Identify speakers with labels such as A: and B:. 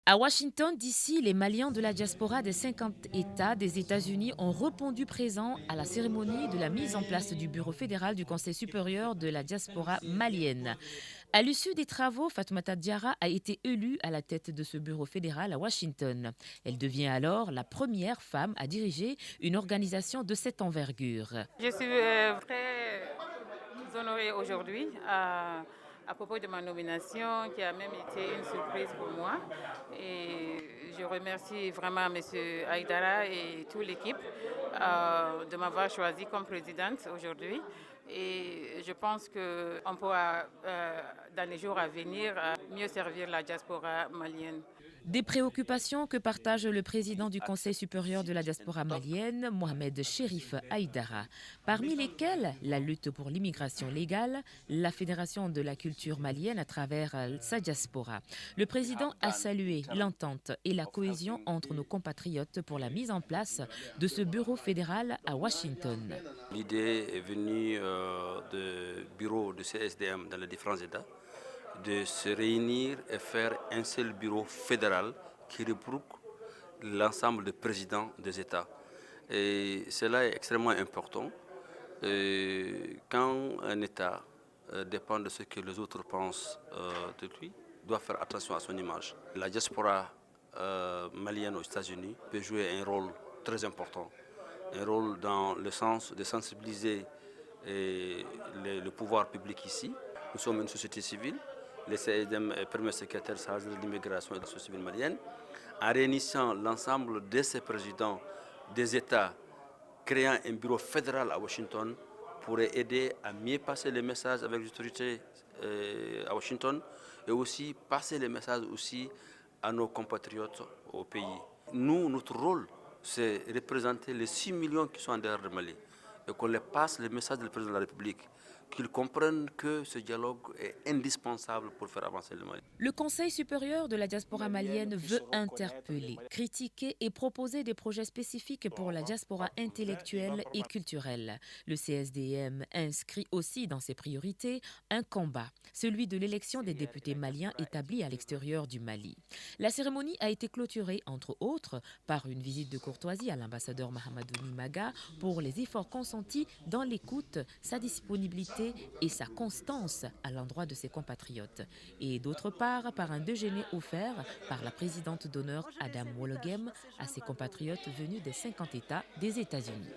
A: À Washington, D.C., les Maliens de la diaspora des 50 États des États-Unis ont répondu présents à la cérémonie de la mise en place du Bureau fédéral du Conseil supérieur de la diaspora malienne. À l'issue des travaux, Fatoumata Diarra a été élue à la tête de ce bureau fédéral à Washington. Elle devient alors la première femme à diriger une organisation de cette envergure.
B: Je suis très honorée aujourd'hui à propos de ma nomination qui a même été une surprise pour moi. Et je remercie vraiment M. Aïdara et toute l'équipe de m'avoir choisi comme présidente aujourd'hui. Et je pense qu'on pourra, dans les jours à venir, mieux servir la diaspora malienne.
A: Des préoccupations que partage le président du Conseil supérieur de la diaspora malienne, Mohamed Chérif Haïdara, parmi lesquelles la lutte pour l'immigration légale, la Fédération de la culture malienne à travers sa diaspora. Le président a salué l'entente et la cohésion entre nos compatriotes pour la mise en place de ce bureau fédéral à Washington.
C: L'idée est venue du bureau de CSDM dans les différents États de se réunir et faire un seul bureau fédéral qui regroupe l'ensemble des présidents des États. Et cela est extrêmement important. Quand un État dépend de ce que les autres pensent de lui, doit faire attention à son image. La diaspora malienne aux États-Unis peut jouer un rôle très important, un rôle dans le sens de sensibiliser le pouvoir public ici. Nous sommes une société civile. Le CSDM est premier secrétaire chargé de l'immigration et de la société civile malienne. En réunissant l'ensemble de ces présidents des États, créant un bureau fédéral à Washington pourrait aider à mieux passer les messages avec les autorités à Washington et aussi passer les messages aussi à nos compatriotes au pays. Nous, notre rôle, c'est représenter les 6 millions qui sont en dehors du Mali et qu'on les passe le message du président de la République, qu'ils comprennent que ce dialogue est indispensable pour faire avancer le Mali.
A: Le Conseil supérieur de la diaspora malienne veut interpeller, critiquer et proposer des projets spécifiques pour la diaspora intellectuelle et culturelle. Le CSDM inscrit aussi dans ses priorités un combat, celui de l'élection des députés maliens établis à l'extérieur du Mali. La cérémonie a été clôturée, entre autres, par une visite de courtoisie à l'ambassadeur Mahamadou Nimaga pour les efforts consentis dans l'écoute, sa disponibilité et sa constance à l'endroit de ses compatriotes. Et d'autre part, par un déjeuner offert par la présidente d'honneur Adam Wologem à ses compatriotes venus des 50 États des États-Unis.